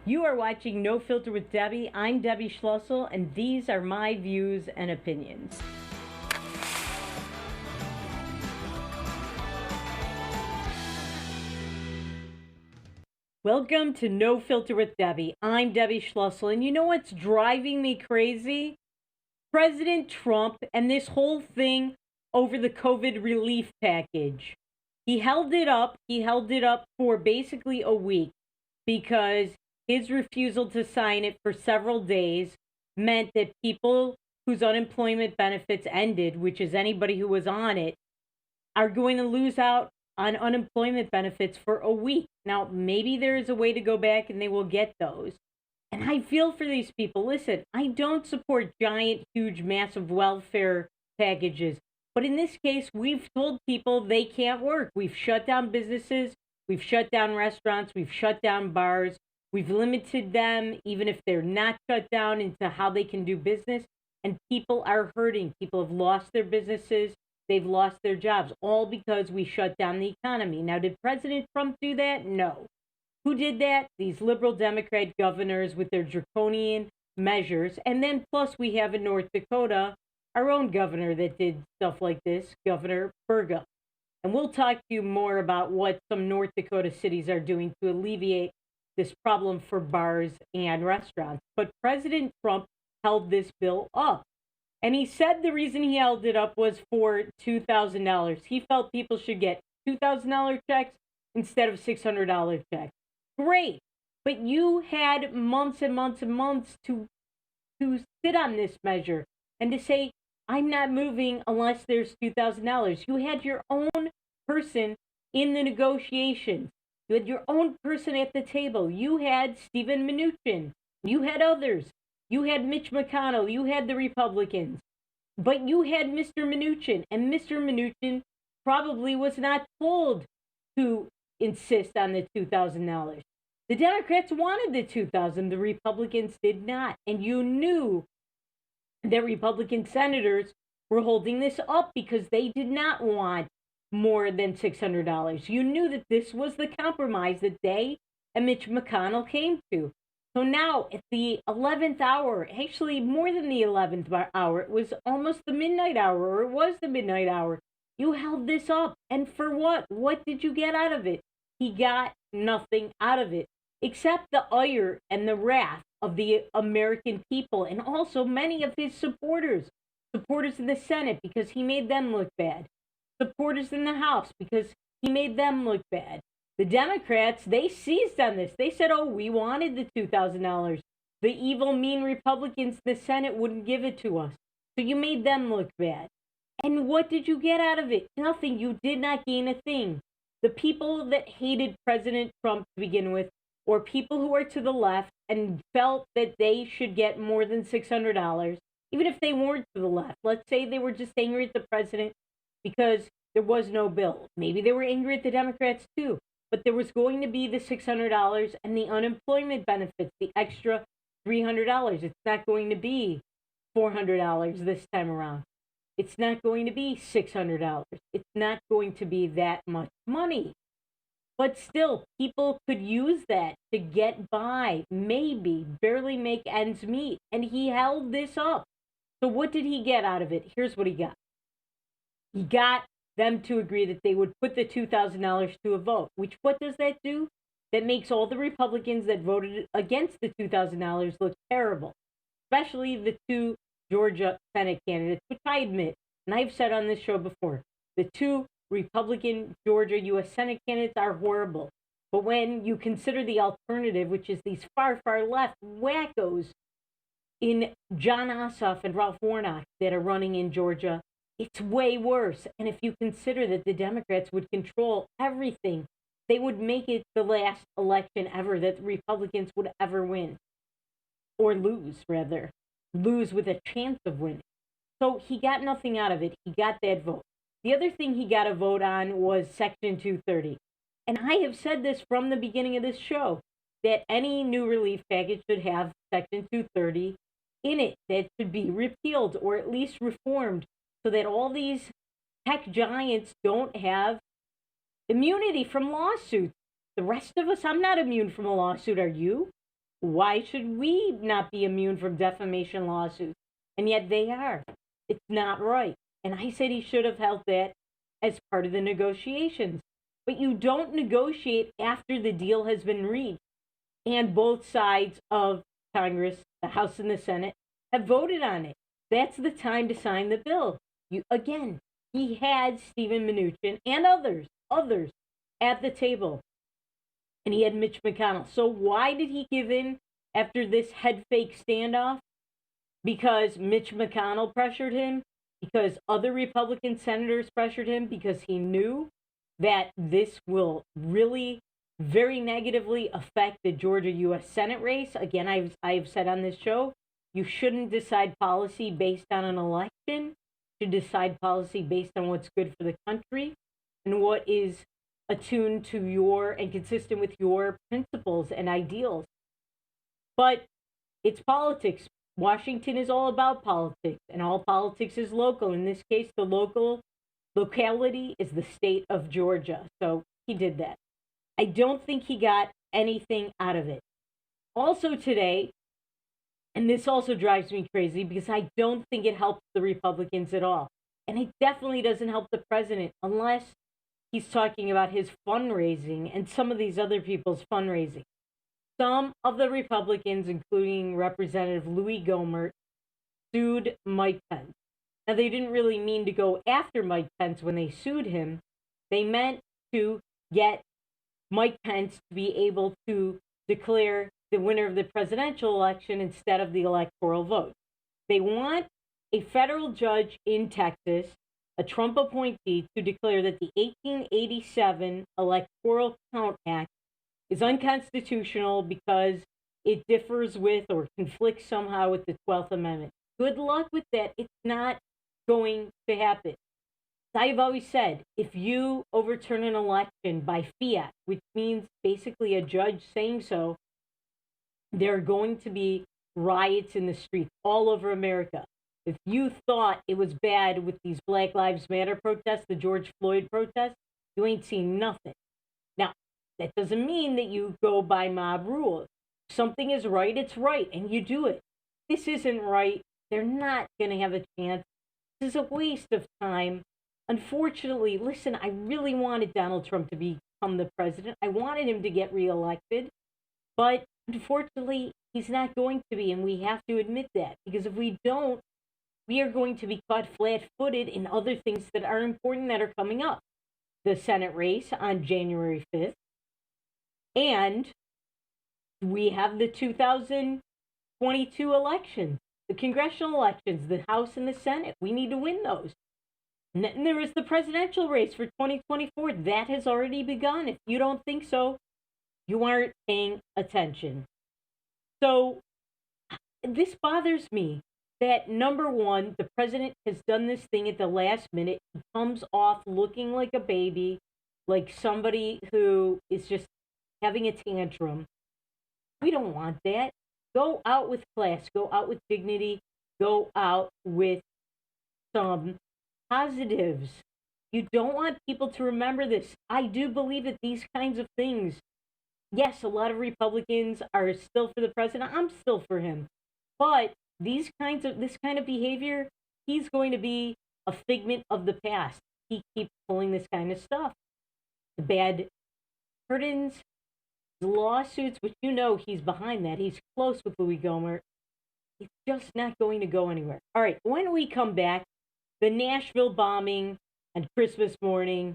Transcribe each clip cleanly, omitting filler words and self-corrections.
You are watching No Filter with Debbie. I'm Debbie Schlussel, and these are my views and opinions. Welcome to No Filter with Debbie. I'm Debbie Schlussel, and you know what's driving me crazy? President Trump and this whole thing over the COVID relief package. He held it up. He held it up for basically a week because his refusal to sign it for several days meant that people whose unemployment benefits ended, which is anybody who was on it, are going to lose out on unemployment benefits for a week. Now, maybe there is a way to go back and they will get those. And I feel for these people. Listen, I don't support giant, huge, massive welfare packages. But in this case, we've told people they can't work. We've shut down businesses. We've shut down restaurants. We've shut down bars. We've limited them, even if they're not shut down, into how they can do business. And people are hurting. People have lost their businesses. They've lost their jobs, all because we shut down the economy. Now, did President Trump do that? No. Who did that? These liberal Democrat governors with their draconian measures. And then plus we have in North Dakota our own governor that did stuff like this, Governor Burgum. And we'll talk to you more about what some North Dakota cities are doing to alleviate this problem for bars and restaurants. But President Trump held this bill up. And he said the reason he held it up was for $2,000. He felt people should get $2,000 checks instead of $600 checks. Great. But you had months and months and months to sit on this measure and to say, I'm not moving unless there's $2,000. You had your own person in the negotiations. You had your own person at the table. You had Stephen Mnuchin. You had others. You had Mitch McConnell. You had the Republicans. But you had Mr. Mnuchin. And Mr. Mnuchin probably was not told to insist on the $2,000. The Democrats wanted the $2,000. The Republicans did not. And you knew that Republican senators were holding this up because they did not want more than $600. You knew that this was the compromise that they and Mitch McConnell came to. So now at the 11th hour, actually more than the 11th hour, it was almost the midnight hour, or it was the midnight hour. You held this up. And for what? What did you get out of it? He got nothing out of it, except the ire and the wrath of the American people and also many of his supporters in the Senate because he made them look bad, supporters in the House because he made them look bad. The Democrats, they seized on this. They said, oh, we wanted the $2,000. The evil, mean Republicans in the Senate wouldn't give it to us. So you made them look bad. And what did you get out of it? Nothing. You did not gain a thing. The people that hated President Trump to begin with, or people who are to the left and felt that they should get more than $600, even if they weren't to the left. Let's say they were just angry at the president because there was no bill. Maybe they were angry at the Democrats too. But there was going to be the $600 and the unemployment benefits, the extra $300. It's not going to be $400 this time around. It's not going to be $600. It's not going to be that much money. But still, people could use that to get by, maybe, barely make ends meet. And he held this up. So what did he get out of it? Here's what he got. He got them to agree that they would put the $2,000 to a vote, which what does that do? That makes all the Republicans that voted against the $2,000 look terrible, especially the two Georgia Senate candidates, which I admit, and I've said on this show before, the two Republican Georgia U.S. Senate candidates are horrible. But when you consider the alternative, which is these far, far left wackos in Jon Ossoff and Ralph Warnock that are running in Georgia, it's way worse. And if you consider that the Democrats would control everything, they would make it the last election ever that the Republicans would ever win. Or lose, rather. Lose with a chance of winning. So he got nothing out of it. He got that vote. The other thing he got a vote on was Section 230. And I have said this from the beginning of this show, that any new relief package should have Section 230 in it, that should be repealed or at least reformed so that all these tech giants don't have immunity from lawsuits. The rest of us, I'm not immune from a lawsuit. Are you? Why should we not be immune from defamation lawsuits? And yet they are. It's not right. And I said he should have held that as part of the negotiations. But you don't negotiate after the deal has been reached and both sides of Congress, the House and the Senate, have voted on it. That's the time to sign the bill. Again, he had Steven Mnuchin and others at the table. And he had Mitch McConnell. So why did he give in after this head fake standoff? Because Mitch McConnell pressured him? Because other Republican senators pressured him? Because he knew that this will really very negatively affect the Georgia U.S. Senate race? Again, I've said on this show, you shouldn't decide policy based on an election. You should decide policy based on what's good for the country and what is attuned to your and consistent with your principles and ideals. But it's politics. Washington is all about politics, and all politics is local. In this case, the locality is the state of Georgia. So he did that. I don't think he got anything out of it. Also today, and this also drives me crazy because I don't think it helps the Republicans at all. And it definitely doesn't help the president unless he's talking about his fundraising and some of these other people's fundraising. Some of the Republicans, including Representative Louis Gohmert, sued Mike Pence. Now, they didn't really mean to go after Mike Pence when they sued him. They meant to get Mike Pence to be able to declare the winner of the presidential election instead of the electoral vote. They want a federal judge in Texas, a Trump appointee, to declare that the 1887 Electoral Count Act is unconstitutional because it differs with or conflicts somehow with the 12th Amendment. Good luck with that. It's not going to happen. I've always said, if you overturn an election by fiat, which means basically a judge saying so, there are going to be riots in the streets all over America. If you thought it was bad with these Black Lives Matter protests, the George Floyd protests, you ain't seen nothing. Now, that doesn't mean that you go by mob rules. If something is right, it's right, and you do it. This isn't right. They're not going to have a chance. This is a waste of time. Unfortunately, listen, I really wanted Donald Trump to become the president. I wanted him to get reelected. But unfortunately, he's not going to be, and we have to admit that. Because if we don't, we are going to be caught flat-footed in other things that are important that are coming up. The Senate race on January 5th. And we have the 2022 elections, the congressional elections, the House and the Senate. We need to win those. And then there is the presidential race for 2024. That has already begun. If you don't think so, you aren't paying attention. So this bothers me that, number one, the president has done this thing at the last minute. He comes off looking like a baby, like somebody who is just having a tantrum. We don't want that. Go out with class. Go out with dignity. Go out with some positives. You don't want people to remember this. I do believe that these kinds of things, yes, a lot of Republicans are still for the president. I'm still for him. But this kind of behavior, he's going to be a figment of the past. He keeps pulling this kind of stuff. The bad pardons, lawsuits, which you know he's behind that. He's close with Louis Gohmert. It's just not going to go anywhere. All right, when we come back, the Nashville bombing on Christmas morning,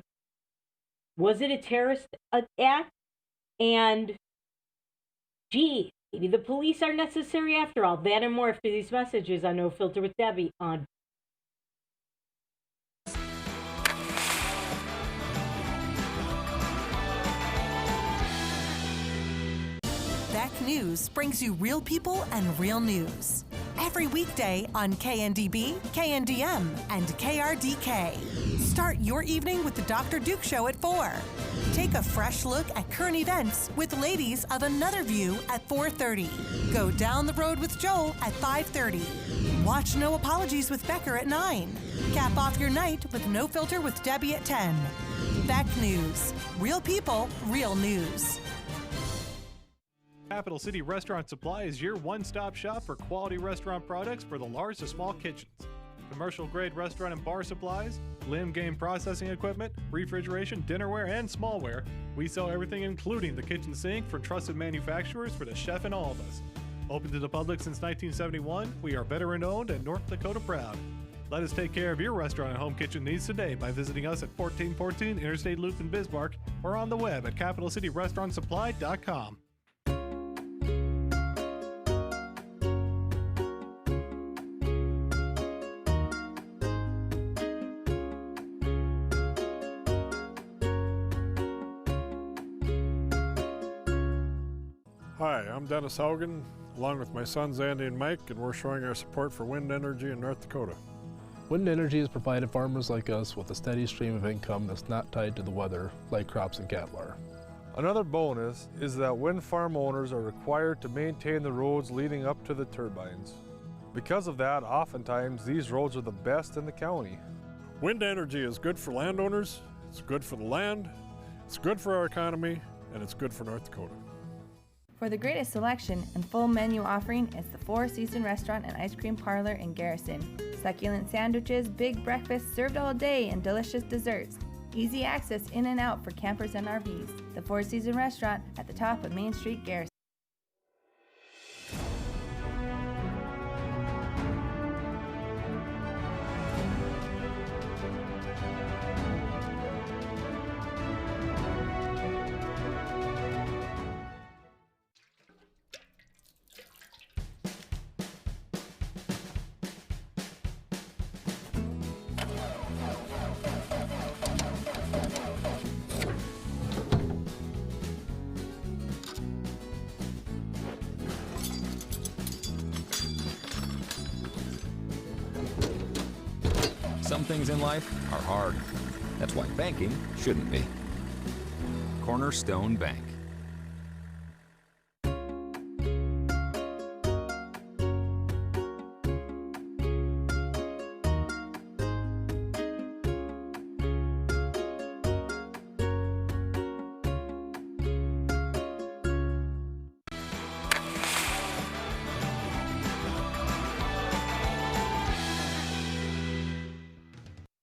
was it a terrorist act? And, gee, maybe the police are necessary after all. That and more after these messages on No Filter with Debbie on Beck News brings you real people and real news. Every weekday on KNDB, KNDM, and KRDK. Start your evening with the Dr. Duke Show at 4. Take a fresh look at current events with Ladies of Another View at 4:30. Go down the road with Joel at 5:30. Watch No Apologies with Becker at 9. Cap off your night with No Filter with Debbie at 10. Beck News. Real people, real news. Capital City Restaurant Supply is your one-stop shop for quality restaurant products for the large to small kitchens. Commercial-grade restaurant and bar supplies, limb game processing equipment, refrigeration, dinnerware, and smallware. We sell everything including the kitchen sink from trusted manufacturers for the chef and all of us. Open to the public since 1971, we are veteran-owned and North Dakota proud. Let us take care of your restaurant and home kitchen needs today by visiting us at 1414 Interstate Loop in Bismarck or on the web at capitalcityrestaurantsupply.com. Hi, I'm Dennis Haugen, along with my sons Andy and Mike, and we're showing our support for wind energy in North Dakota. Wind energy has provided farmers like us with a steady stream of income that's not tied to the weather like crops and cattle are. Another bonus is that wind farm owners are required to maintain the roads leading up to the turbines. Because of that, oftentimes these roads are the best in the county. Wind energy is good for landowners, it's good for the land, it's good for our economy, and it's good for North Dakota. For the greatest selection and full menu offering is the Four Seasons Restaurant and Ice Cream Parlor in Garrison. Succulent sandwiches, big breakfasts served all day, and delicious desserts. Easy access in and out for campers and RVs. The Four Seasons Restaurant at the top of Main Street, Garrison. Some things in life are hard. That's why banking shouldn't be. Cornerstone Bank.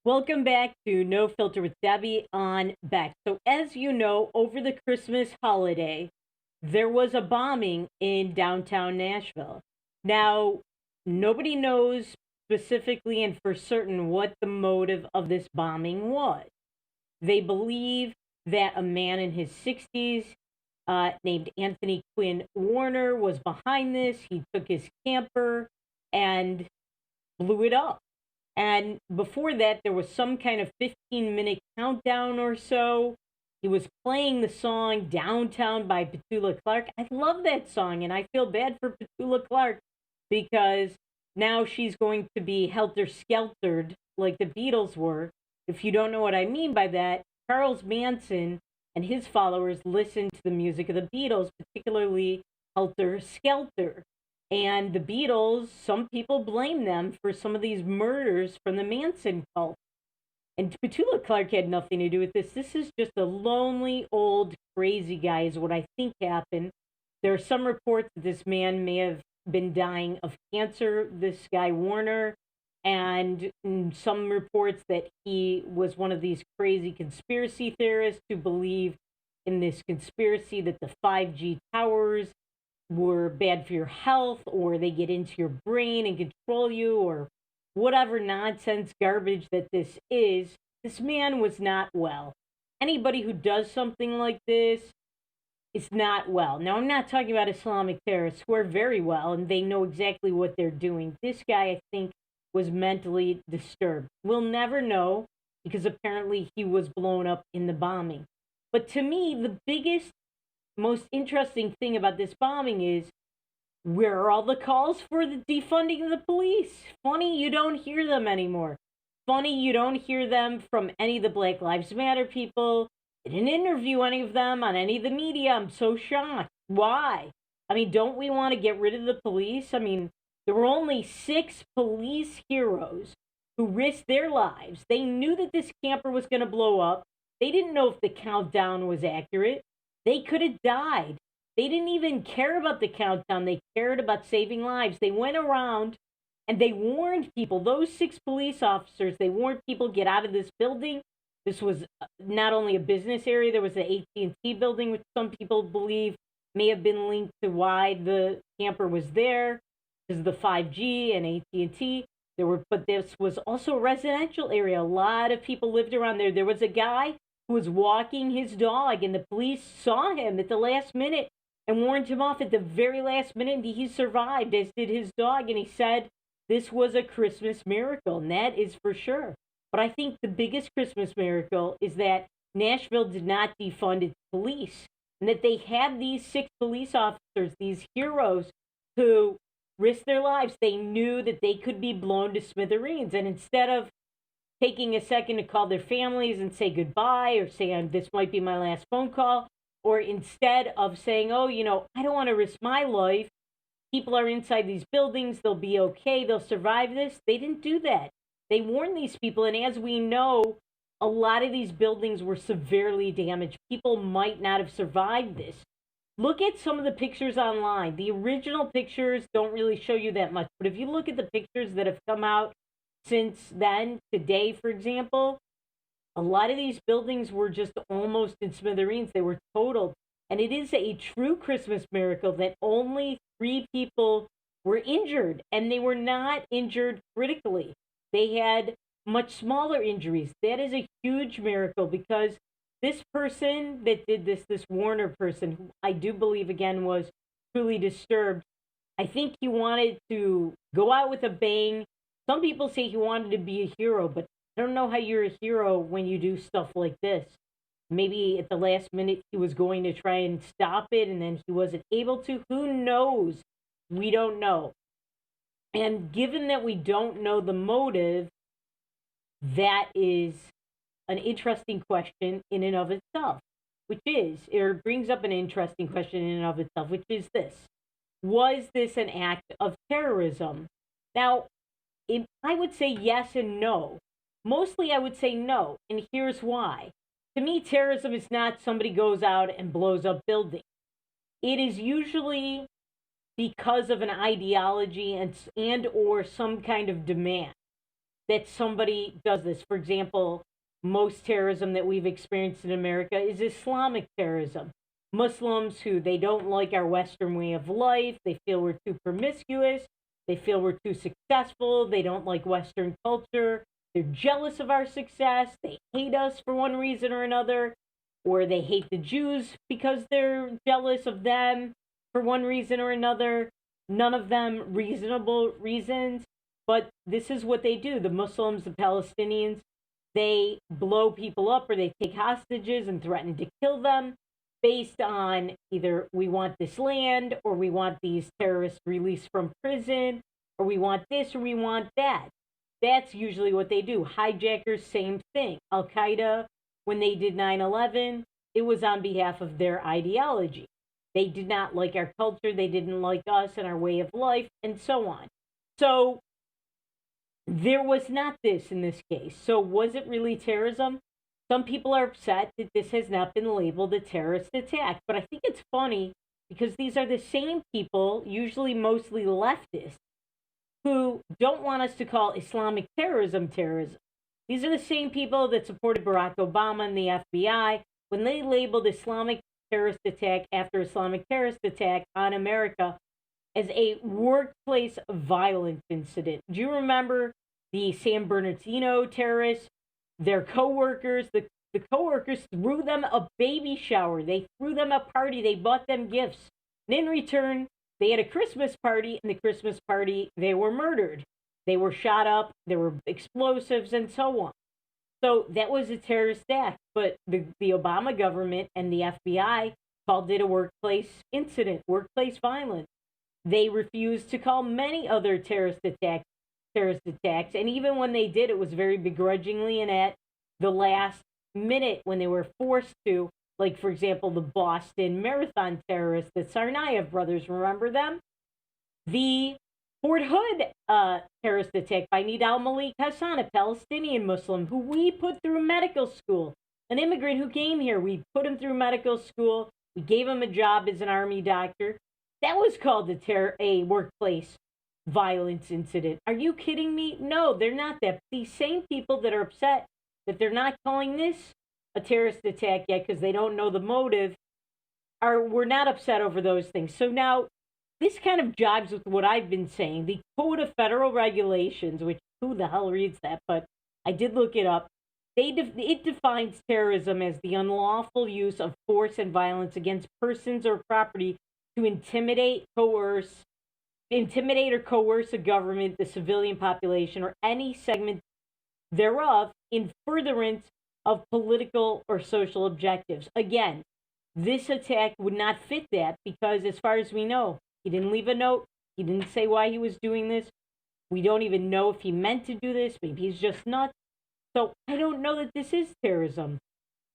Welcome back to No Filter with Debbie on Beck. So as you know, over the Christmas holiday, there was a bombing in downtown Nashville. Now, nobody knows specifically and for certain what the motive of this bombing was. They believe that a man in his 60s named Anthony Quinn Warner was behind this. He took his camper and blew it up. And before that, there was some kind of 15-minute countdown or so. He was playing the song Downtown by Petula Clark. I love that song, and I feel bad for Petula Clark because now she's going to be helter-skeltered like the Beatles were. If you don't know what I mean by that, Charles Manson and his followers listened to the music of the Beatles, particularly Helter Skelter. And the Beatles, some people blame them for some of these murders from the Manson cult. And Petula Clark had nothing to do with this. This is just a lonely, old, crazy guy is what I think happened. There are some reports that this man may have been dying of cancer, this guy Warner, and some reports that he was one of these crazy conspiracy theorists who believe in this conspiracy that the 5G towers were bad for your health, or they get into your brain and control you, or whatever nonsense garbage that this is. This man was not well. Anybody who does something like this is not well. Now, I'm not talking about Islamic terrorists who are very well and they know exactly what they're doing. This guy, I think, was mentally disturbed. We'll never know because apparently he was blown up in the bombing. But to me, the biggest, most interesting thing about this bombing is, where are all the calls for the defunding of the police? Funny, you don't hear them anymore. Funny, you don't hear them from any of the Black Lives Matter people. They didn't interview any of them on any of the media. I'm so shocked. Why? I mean, don't we want to get rid of the police? I mean, there were only 6 police heroes who risked their lives. They knew that this camper was going to blow up. They didn't know if the countdown was accurate. They could have died. They didn't even care about the countdown. They cared about saving lives. They went around and they warned people. Those 6 police officers, they warned people, get out of this building. This was not only a business area, there was the AT&T building, which some people believe may have been linked to why the camper was there, because of the 5G and AT&T. But this was also a residential area. A lot of people lived around there. There was a guy who was walking his dog, and the police saw him at the last minute and warned him off at the very last minute, and he survived, as did his dog. And he said this was a Christmas miracle, and that is for sure. But I think the biggest Christmas miracle is that Nashville did not defund its police, and that they had these 6 police officers, these heroes who risked their lives. They knew that they could be blown to smithereens. And instead of taking a second to call their families and say goodbye, or say, this might be my last phone call, or instead of saying, oh, I don't want to risk my life. People are inside these buildings. They'll be okay. They'll survive this. They didn't do that. They warned these people. And as we know, a lot of these buildings were severely damaged. People might not have survived this. Look at some of the pictures online. The original pictures don't really show you that much. But if you look at the pictures that have come out since then, today, for example, a lot of these buildings were just almost in smithereens. They were totaled. And it is a true Christmas miracle that only 3 people were injured. And they were not injured critically. They had much smaller injuries. That is a huge miracle, because this person that did this Warner person, who I do believe, again, was truly disturbed, I think he wanted to go out with a bang. Some people say he wanted to be a hero, but I don't know how you're a hero when you do stuff like this. Maybe at the last minute he was going to try and stop it, and then he wasn't able to. Who knows? We don't know. And given that we don't know the motive, that is an interesting question in and of itself, it brings up an interesting question in and of itself, which is this: was this an act of terrorism? Now, I would say yes and no. Mostly I would say no, and here's why. To me, terrorism is not somebody goes out and blows up buildings. It is usually because of an ideology and or some kind of demand that somebody does this. For example, most terrorism that we've experienced in America is Islamic terrorism. Muslims who they don't like our Western way of life, they feel we're too promiscuous, they feel we're too successful, they don't like Western culture, they're jealous of our success, they hate us for one reason or another, or they hate the Jews because they're jealous of them for one reason or another. None of them reasonable reasons, but this is what they do. The Muslims, the Palestinians, they blow people up or they take hostages and threaten to kill them based on either we want this land, or we want these terrorists released from prison, or we want this or we want that. That's usually what they do. Hijackers, same thing. Al-Qaeda, when they did 9/11, it was on behalf of their ideology. They did not like our culture, they didn't like us and our way of life, and so on. So there was not this in this case. So was it really terrorism? Some people are upset that this has not been labeled a terrorist attack. But I think it's funny because these are the same people, usually mostly leftists, who don't want us to call Islamic terrorism terrorism. These are the same people that supported Barack Obama and the FBI when they labeled Islamic terrorist attack after Islamic terrorist attack on America as a workplace violence incident. Do you remember the San Bernardino terrorists? Their co-workers, the co-workers threw them a baby shower. They threw them a party. They bought them gifts. And in return, they had a Christmas party, and the Christmas party, they were murdered. They were shot up. There were explosives and so on. So that was a terrorist act. But the Obama government and the FBI called it a workplace incident, workplace violence. They refused to call many other terrorist attacks. And even when they did, it was very begrudgingly and at the last minute when they were forced to, like, for example, the Boston Marathon terrorists, the Tsarnaev brothers, remember them? The Fort Hood terrorist attack by Nidal Malik Hassan, a Palestinian Muslim who we put through medical school, an immigrant who came here. We put him through medical school. We gave him a job as an Army doctor. That was called a workplace violence incident. Are you kidding me? No, they're not that. These same people that are upset that they're not calling this a terrorist attack yet because they don't know the motive we're not upset over those things. So now this kind of jives with what I've been saying. The Code of Federal Regulations, which who the hell reads that? But I did look it up. It defines terrorism as the unlawful use of force and violence against persons or property to intimidate or coerce a government, the civilian population, or any segment thereof in furtherance of political or social objectives. Again, this attack would not fit that because, as far as we know, he didn't leave a note. He didn't say why he was doing this. We don't even know if he meant to do this. Maybe he's just nuts. So I don't know that this is terrorism.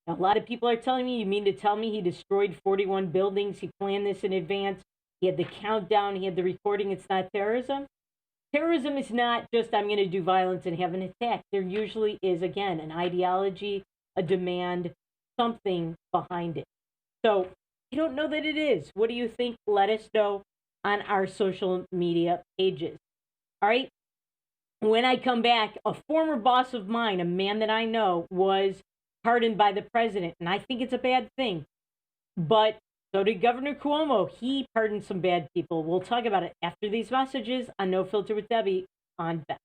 Now, a lot of people are telling me, you mean to tell me he destroyed 41 buildings? He planned this in advance. He had the countdown. He had the recording. It's not terrorism. Terrorism is not just I'm going to do violence and have an attack. There usually is, again, an ideology, a demand, something behind it. So I don't know that it is. What do you think? Let us know on our social media pages. All right. When I come back, a former boss of mine, a man that I know, was pardoned by the president. And I think it's a bad thing. But so did Governor Cuomo. He pardoned some bad people. We'll talk about it after these messages on No Filter with Debbie on Beck.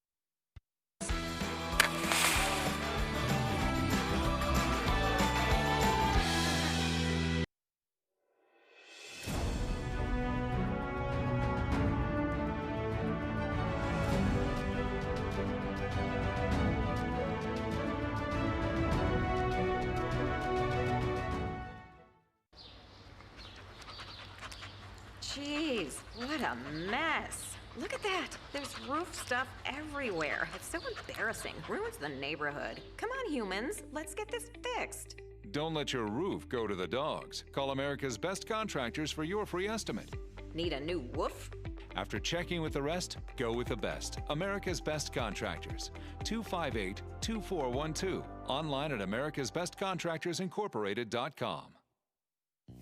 Jeez, what a mess. Look at that. There's roof stuff everywhere. It's so embarrassing. Ruins the neighborhood. Come on, humans. Let's get this fixed. Don't let your roof go to the dogs. Call America's Best Contractors for your free estimate. Need a new woof? After checking with the rest, go with the best. America's Best Contractors. 258-2412. Online at americasbestcontractorsincorporated.com.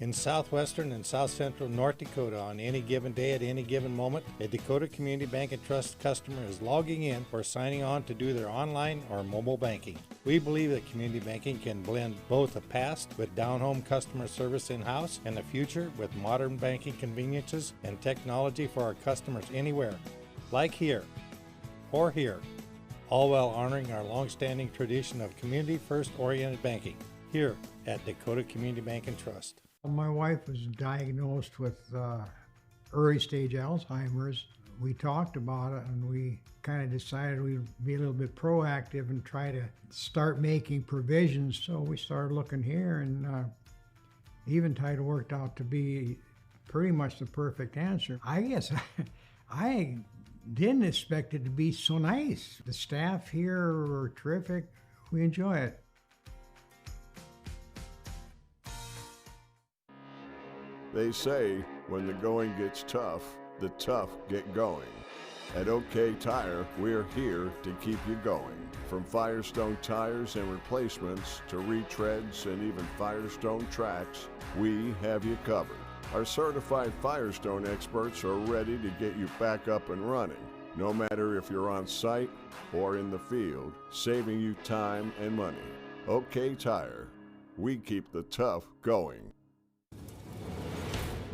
In southwestern and south central North Dakota, on any given day at any given moment, a Dakota Community Bank and Trust customer is logging in or signing on to do their online or mobile banking. We believe that community banking can blend both the past with down-home customer service in-house and the future with modern banking conveniences and technology for our customers anywhere, like here or here, all while honoring our long-standing tradition of community-first oriented banking here at Dakota Community Bank and Trust. My wife was diagnosed with early stage Alzheimer's. We talked about it and we kind of decided we'd be a little bit proactive and try to start making provisions. So we started looking here, and Eventide worked out to be pretty much the perfect answer. I guess I didn't expect it to be so nice. The staff here are terrific. We enjoy it. They say when the going gets tough, the tough get going. At OK Tire, we're here to keep you going. From Firestone tires and replacements to retreads and even Firestone tracks, we have you covered. Our certified Firestone experts are ready to get you back up and running, no matter if you're on site or in the field, saving you time and money. OK Tire, we keep the tough going.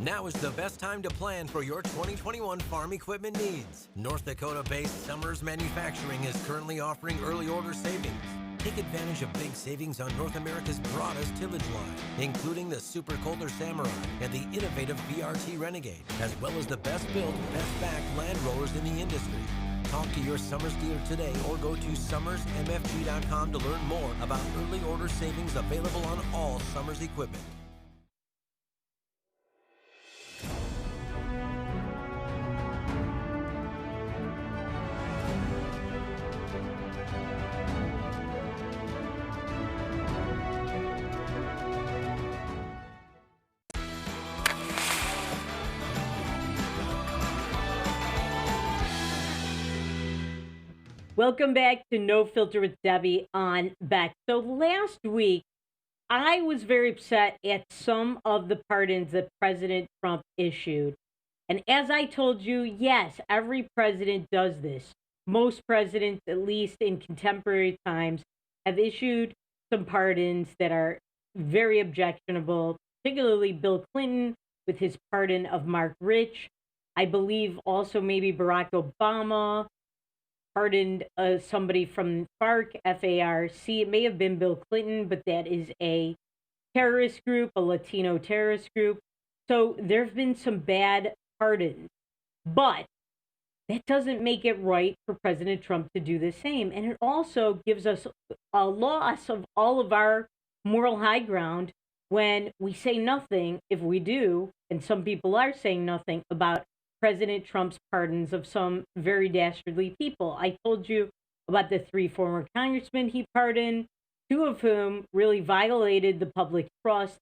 Now is the best time to plan for your 2021 farm equipment needs. North Dakota-based Summers Manufacturing is currently offering early order savings. Take advantage of big savings on North America's broadest tillage line, including the Super Kohler Samurai and the innovative VRT Renegade, as well as the best built, best backed land rollers in the industry. Talk to your Summers dealer today or go to summersmfg.com to learn more about early order savings available on all Summers equipment. Welcome back to No Filter with Debbie on Beck. So last week, I was very upset at some of the pardons that President Trump issued. And as I told you, yes, every president does this. Most presidents, at least in contemporary times, have issued some pardons that are very objectionable, particularly Bill Clinton with his pardon of Mark Rich. I believe also maybe Barack Obama pardoned somebody from FARC, F-A-R-C. It may have been Bill Clinton, but that is a terrorist group, a Latino terrorist group. So there have been some bad pardons. But that doesn't make it right for President Trump to do the same. And it also gives us a loss of all of our moral high ground when we say nothing, if we do, and some people are saying nothing about President Trump's pardons of some very dastardly people. I told you about the 3 former congressmen he pardoned, 2 of whom really violated the public trust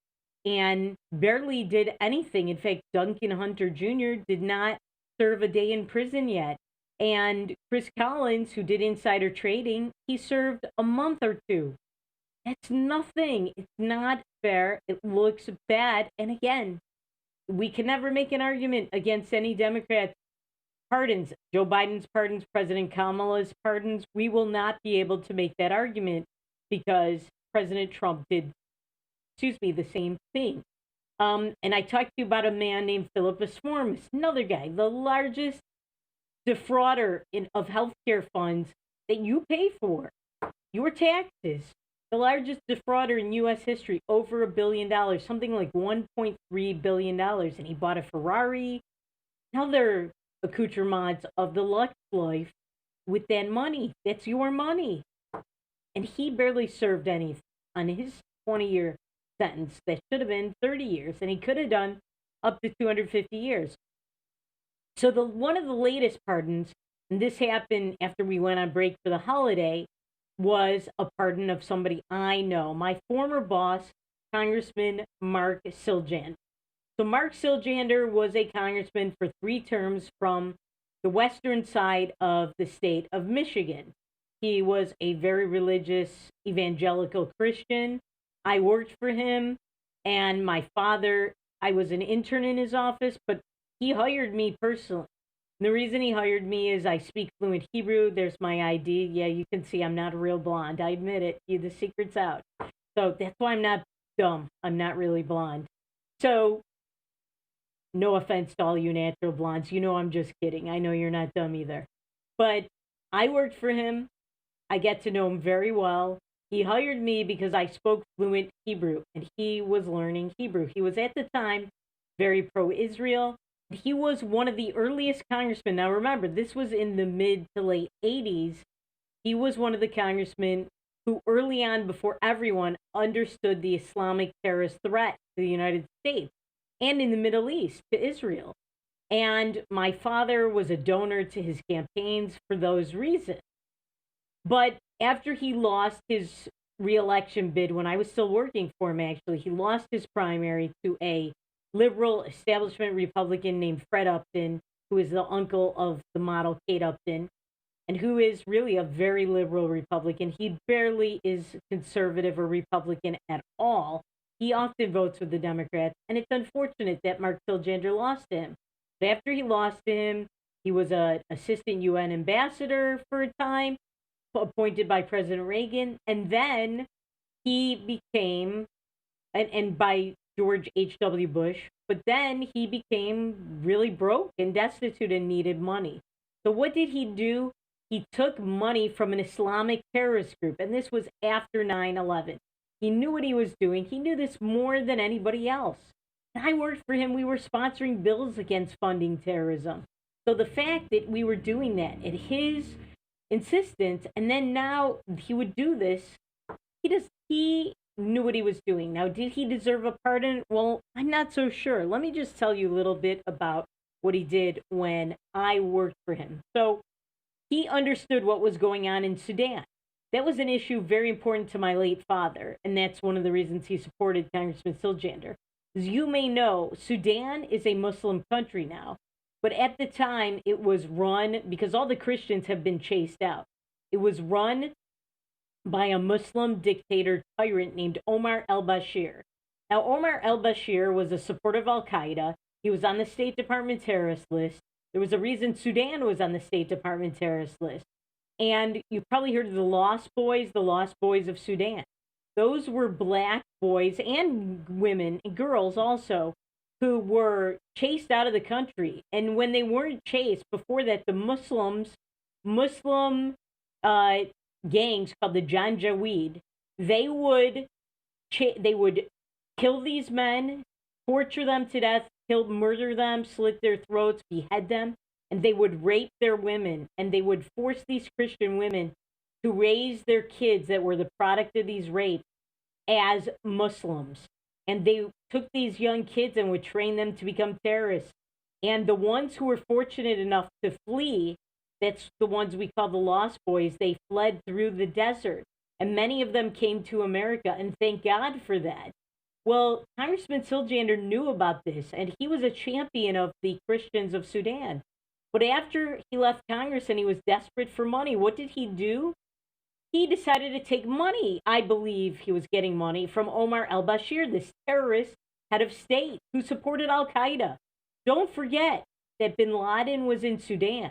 and barely did anything. In fact, Duncan Hunter Jr. did not serve a day in prison yet. And Chris Collins, who did insider trading, he served a month or 2. That's nothing. It's not fair. It looks bad. And again, we can never make an argument against any Democrats' pardons, Joe Biden's pardons, President Kamala's pardons. We will not be able to make that argument because President Trump did, the same thing. And I talked to you about a man named Philip Asformis, another guy, the largest defrauder of healthcare funds that you pay for, your taxes. The largest defrauder in U.S. history, over $1 billion, something like $1.3 billion. And he bought a Ferrari, other accoutrements of the Lux life with that money. That's your money. And he barely served anything on his 20-year sentence that should have been 30 years. And he could have done up to 250 years. So one of the latest pardons, and this happened after we went on break for the holiday, was a pardon of somebody I know, my former boss, Congressman Mark Siljander. So Mark Siljander was a congressman for 3 terms from the western side of the state of Michigan. He was a very religious evangelical Christian. I worked for him, and my father, I was an intern in his office, but he hired me personally. The reason he hired me is I speak fluent Hebrew. There's my ID. Yeah, you can see I'm not a real blonde. I admit it. The secret's out. So that's why I'm not dumb. I'm not really blonde. So no offense to all you natural blondes. You know I'm just kidding. I know you're not dumb either. But I worked for him. I get to know him very well. He hired me because I spoke fluent Hebrew, and he was learning Hebrew. He was at the time very pro-Israel. He was one of the earliest congressmen. Now remember, this was in the mid to late 80s. He was one of the congressmen who early on, before everyone, understood the Islamic terrorist threat to the United States and in the Middle East to Israel. And my father was a donor to his campaigns for those reasons. But after he lost his re-election bid, when I was still working for him, actually, he lost his primary to a liberal establishment Republican named Fred Upton, who is the uncle of the model Kate Upton, and who is really a very liberal Republican. He barely is conservative or Republican at all. He often votes with the Democrats, and it's unfortunate that Mark Siljander lost him. But after he lost him, he was an assistant UN ambassador for a time, appointed by President Reagan, and then he became, and by George H.W. Bush, but then he became really broke and destitute and needed money. So what did he do? He took money from an Islamic terrorist group, and this was after 9/11. He knew what he was doing. He knew this more than anybody else. And I worked for him. We were sponsoring bills against funding terrorism. So the fact that we were doing that at his insistence, and then now he would do this, he knew what he was doing. Now, did he deserve a pardon? Well, I'm not so sure. Let me just tell you a little bit about what he did when I worked for him. So he understood what was going on in Sudan. That was an issue very important to my late father, and that's one of the reasons he supported Congressman Siljander. As you may know, Sudan is a Muslim country now, but at the time it was run, because all the Christians have been chased out, it was run by a Muslim dictator tyrant named Omar al-Bashir. Now, Omar al-Bashir was a supporter of al-Qaeda. He was on the State Department terrorist list. There was a reason Sudan was on the State Department terrorist list. And you probably heard of the Lost Boys of Sudan. Those were black boys and women and girls also who were chased out of the country. And when they weren't chased, before that, the Muslim gangs called the Janjaweed, they would kill these men, torture them to death, murder them, slit their throats, behead them, and they would rape their women, and they would force these Christian women to raise their kids that were the product of these rapes as Muslims. And they took these young kids and would train them to become terrorists. And the ones who were fortunate enough to flee, that's the ones we call the Lost Boys, they fled through the desert. And many of them came to America, and thank God for that. Well, Congressman Siljander knew about this, and he was a champion of the Christians of Sudan. But after he left Congress and he was desperate for money, what did he do? He decided to take money. I believe he was getting money from Omar al-Bashir, this terrorist head of state who supported al-Qaeda. Don't forget that bin Laden was in Sudan,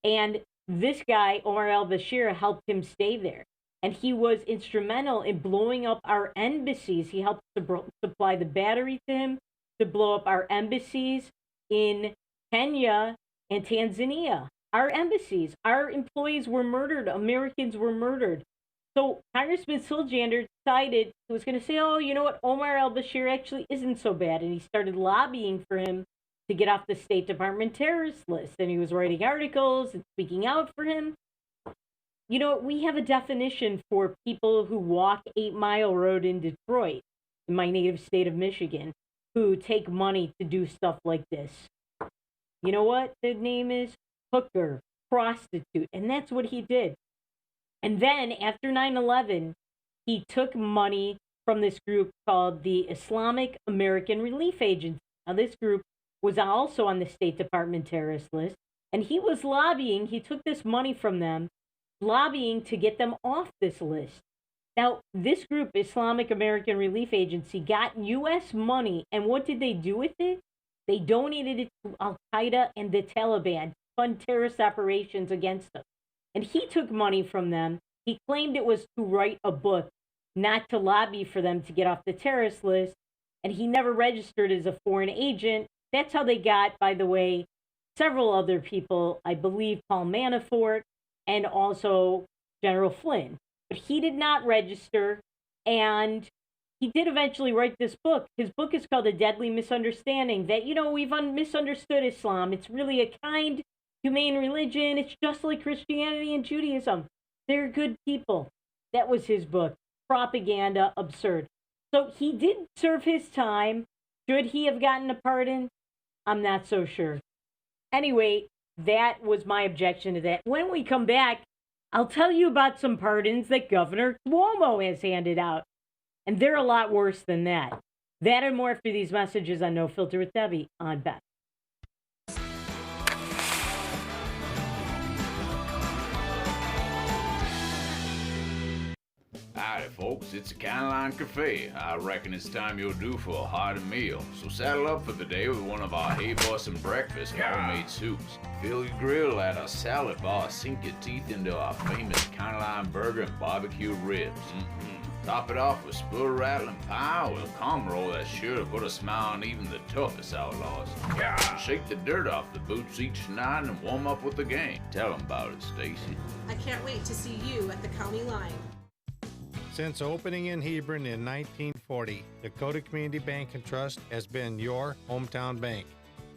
and this guy, Omar al-Bashir, helped him stay there. And he was instrumental in blowing up our embassies. He helped to supply the battery to him to blow up our embassies in Kenya and Tanzania. Our embassies, our employees were murdered. Americans were murdered. So Congressman Siljander decided he was going to say, oh, you know what? Omar al-Bashir actually isn't so bad. And he started lobbying for him to get off the State Department terrorist list. And he was writing articles and speaking out for him. You know, we have a definition for people who walk 8 Mile Road in Detroit, in my native state of Michigan, who take money to do stuff like this. You know what the name is? Hooker, prostitute. And that's what he did. And then after 9/11, he took money from this group called the Islamic American Relief Agency. Now, this group was also on the State Department terrorist list, and he was lobbying. He took this money from them, lobbying to get them off this list. Now, this group, Islamic American Relief Agency, got U.S. money, and what did they do with it? They donated it to al-Qaeda and the Taliban to fund terrorist operations against them. And he took money from them. He claimed it was to write a book, not to lobby for them to get off the terrorist list. And he never registered as a foreign agent. That's how they got, by the way, several other people, I believe Paul Manafort and also General Flynn. But he did not register, and he did eventually write this book. His book is called A Deadly Misunderstanding, that, you know, we've misunderstood Islam. It's really a kind, humane religion. It's just like Christianity and Judaism. They're good people. That was his book. Propaganda, absurd. So he did serve his time. Should he have gotten a pardon? I'm not so sure. Anyway, that was my objection to that. When we come back, I'll tell you about some pardons that Governor Cuomo has handed out. And they're a lot worse than that. That and more after these messages on No Filter with Debbie on Beck. Howdy, folks. It's a Caroline Cafe. I reckon it's time you're due for a hearty meal. So saddle up for the day with one of our hay-bussin' breakfast homemade soups. Fill your grill at our salad bar. Sink your teeth into our famous Caroline burger and barbecue ribs. Top it off with spoon-rattling pie with a calm roll that's sure to put a smile on even the toughest outlaws. Shake the dirt off the boots each night and warm up with the gang. Tell them about it, Stacy. I can't wait to see you at the county line. Since opening in Hebron in 1940, Dakota Community Bank and Trust has been your hometown bank.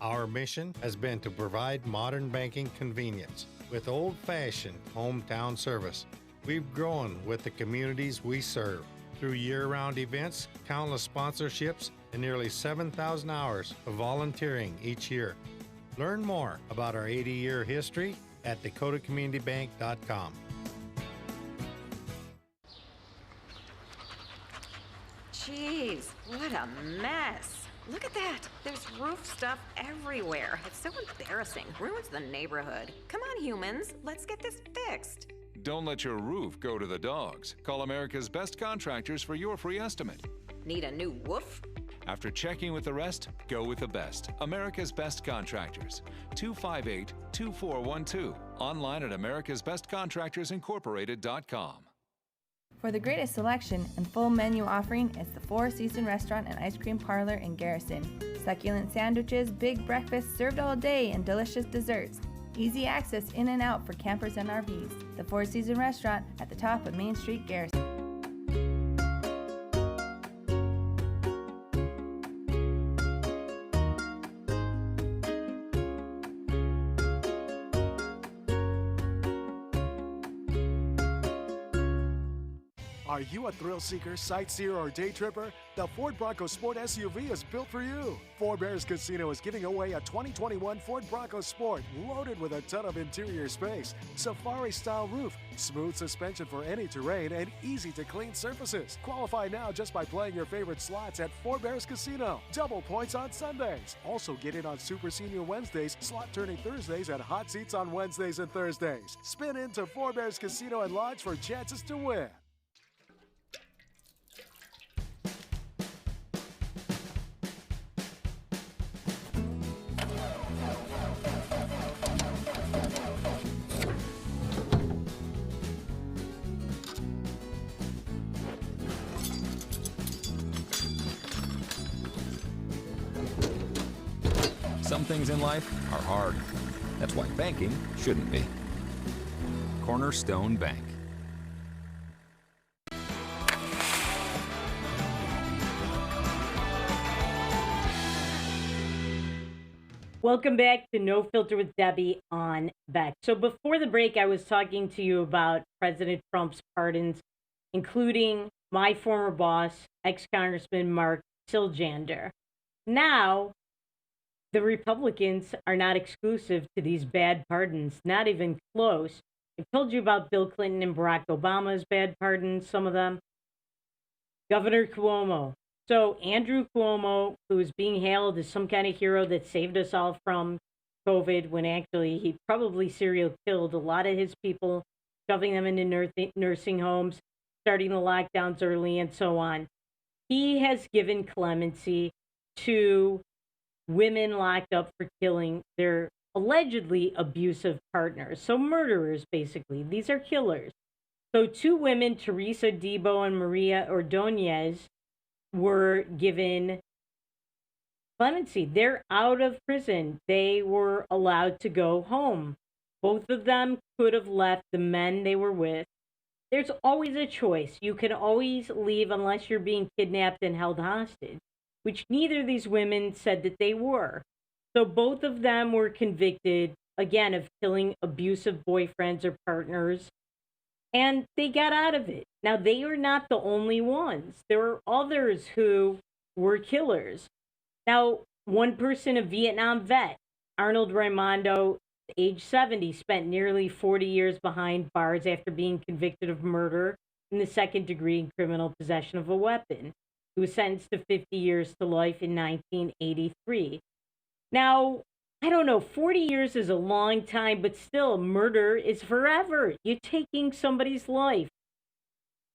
Our mission has been to provide modern banking convenience with old-fashioned hometown service. We've grown with the communities we serve through year-round events, countless sponsorships, and nearly 7,000 hours of volunteering each year. Learn more about our 80-year history at dakotacommunitybank.com. Jeez, what a mess. Look at that. There's roof stuff everywhere. It's so embarrassing. Ruins the neighborhood. Come on, humans. Let's get this fixed. Don't let your roof go to the dogs. Call America's Best Contractors for your free estimate. Need a new woof? After checking with the rest, go with the best. America's Best Contractors. 258-2412. Online at americasbestcontractorsincorporated.com. For the greatest selection and full menu offering, it's the Four Seasons Restaurant and Ice Cream Parlor in Garrison. Succulent sandwiches, big breakfasts served all day, and delicious desserts. Easy access in and out for campers and RVs. The Four Seasons Restaurant at the top of Main Street, Garrison. Are you a thrill seeker, sightseer, or day tripper? The Ford Bronco Sport SUV is built for you. Four Bears Casino is giving away a 2021 Ford Bronco Sport loaded with a ton of interior space, safari-style roof, smooth suspension for any terrain, and easy-to-clean surfaces. Qualify now just by playing your favorite slots at Four Bears Casino. Double points on Sundays. Also get in on Super Senior Wednesdays, slot turning Thursdays, and hot seats on Wednesdays and Thursdays. Spin into Four Bears Casino and Lodge for chances to win. Some things in life are hard. That's why banking shouldn't be. Cornerstone Bank. Welcome back to No Filter with Debbie on Beck. So before the break, I was talking to you about President Trump's pardons, including my former boss, ex-Congressman Mark Siljander. Now, the Republicans are not exclusive to these bad pardons, not even close. I told you about Bill Clinton and Barack Obama's bad pardons, some of them. Governor Cuomo. So Andrew Cuomo, who is being hailed as some kind of hero that saved us all from COVID, when actually he probably serial killed a lot of his people, shoving them into nursing homes, starting the lockdowns early, and so on. He has given clemency to women locked up for killing their allegedly abusive partners. So murderers, basically. These are killers. So two women, Teresa Debo and Maria Ordonez, were given clemency. They're out of prison. They were allowed to go home. Both of them could have left the men they were with. There's always a choice. You can always leave unless you're being kidnapped and held hostage, which neither of these women said that they were. So both of them were convicted, again, of killing abusive boyfriends or partners, and they got out of it. Now, they are not the only ones. There are others who were killers. Now, one person, a Vietnam vet, Arnold Raimondo, age 70, spent nearly 40 years behind bars after being convicted of murder in the second degree in criminal possession of a weapon. He was sentenced to 50 years to life in 1983. Now, I don't know, 40 years is a long time, but still, murder is forever. You're taking somebody's life.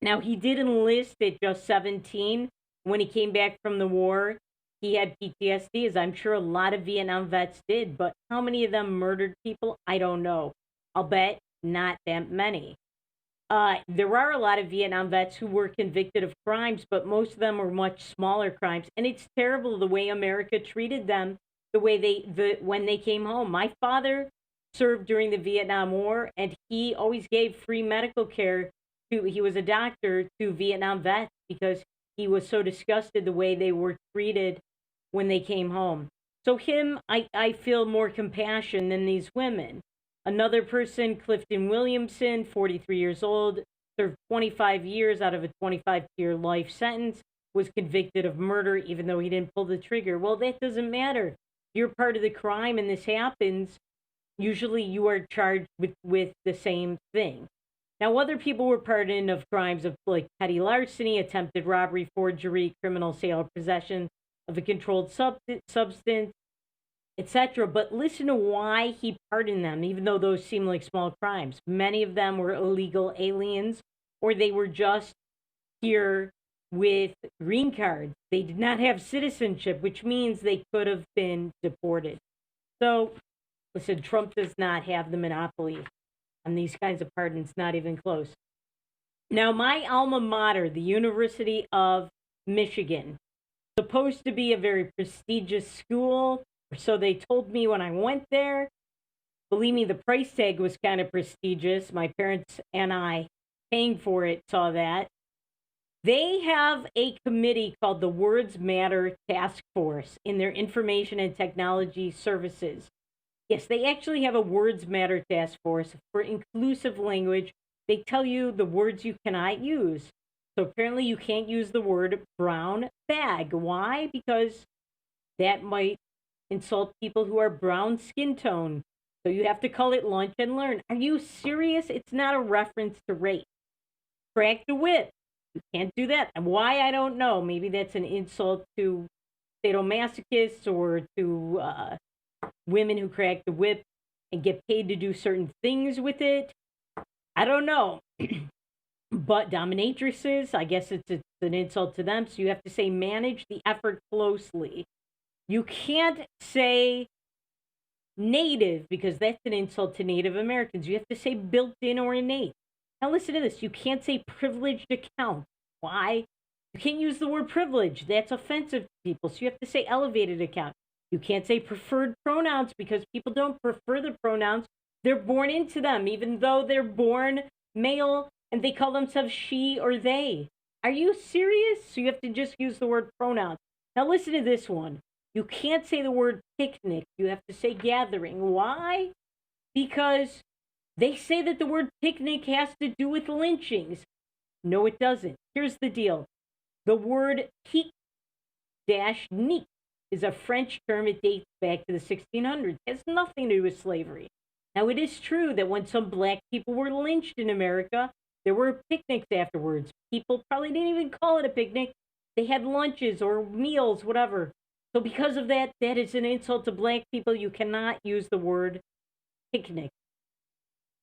Now, he did enlist at just 17. When he came back from the war, he had PTSD, as I'm sure a lot of Vietnam vets did, but how many of them murdered people? I don't know. I'll bet not that many. There are a lot of Vietnam vets who were convicted of crimes, but most of them were much smaller crimes. And it's terrible the way America treated them, the way when they came home. My father served during the Vietnam War, and he always gave free medical care he was a doctor to Vietnam vets because he was so disgusted the way they were treated when they came home. So I feel more compassion than these women. Another person, Clifton Williamson, 43 years old, served 25 years out of a 25-year life sentence, was convicted of murder even though he didn't pull the trigger. Well, that doesn't matter. You're part of the crime and this happens. Usually you are charged with the same thing. Now, other people were pardoned of crimes of like petty larceny, attempted robbery, forgery, criminal sale or possession of a controlled substance, etc. But listen to why he pardoned them, even though those seem like small crimes. Many of them were illegal aliens, or they were just here with green cards. They did not have citizenship, which means they could have been deported. So, listen, Trump does not have the monopoly on these kinds of pardons, not even close. Now, my alma mater, the University of Michigan, supposed to be a very prestigious school, or so they told me when I went there. Believe me, the price tag was kind of prestigious. My parents and I, paying for it, saw that. They have a committee called the Words Matter Task Force in their Information and Technology Services. Yes, they actually have a Words Matter Task Force for inclusive language. They tell you the words you cannot use. So apparently you can't use the word brown bag. Why? Because that might insult people who are brown skin tone. So you have to call it lunch and learn. Are you serious? It's not a reference to rape. Crack the whip. You can't do that. And why, I don't know. Maybe that's an insult to sadomasochists or to women who crack the whip and get paid to do certain things with it. I don't know. But dominatrixes, I guess it's an insult to them. So you have to say manage the effort closely. You can't say native because that's an insult to Native Americans. You have to say built in or innate. Now listen to this. You can't say privileged account. Why? You can't use the word privilege. That's offensive to people. So you have to say elevated account. You can't say preferred pronouns because people don't prefer the pronouns. They're born into them, even though they're born male and they call themselves she or they. Are you serious? So you have to just use the word pronouns. Now listen to this one. You can't say the word picnic. You have to say gathering. Why? Because they say that the word picnic has to do with lynchings. No, it doesn't. Here's the deal. The word pique-nique is a French term. It dates back to the 1600s. It has nothing to do with slavery. Now, it is true that when some black people were lynched in America, there were picnics afterwards. People probably didn't even call it a picnic. They had lunches or meals, whatever. So because of that, that is an insult to black people. You cannot use the word picnic.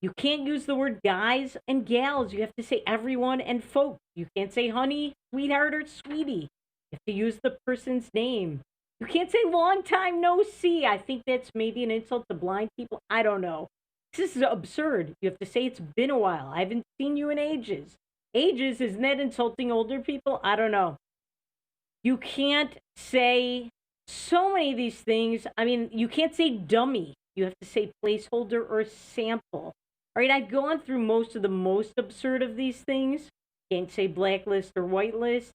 You can't use the word guys and gals. You have to say everyone and folks. You can't say honey, sweetheart, or sweetie. You have to use the person's name. You can't say long time no see. I think that's maybe an insult to blind people. I don't know. This is absurd. You have to say it's been a while. I haven't seen you in ages. Ages, isn't that insulting older people? I don't know. You can't say so many of these things. I mean, you can't say dummy. You have to say placeholder or sample. All right, I've gone through most of the most absurd of these things. Can't say blacklist or whitelist.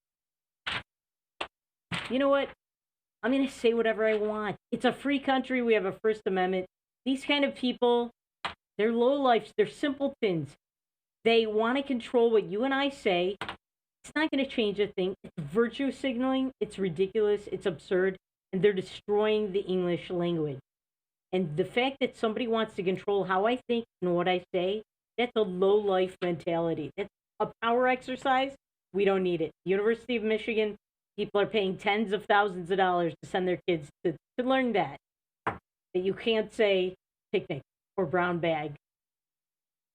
You know what? I'm going to say whatever I want. It's a free country. We have a First Amendment. These kind of people, they're lowlifes. They're simpletons. They want to control what you and I say. It's not going to change a thing. It's virtue signaling. It's ridiculous. It's absurd. And they're destroying the English language. And the fact that somebody wants to control how I think and what I say, that's a low-life mentality. That's a power exercise. We don't need it. University of Michigan, people are paying tens of thousands of dollars to send their kids to learn that you can't say picnic or brown bag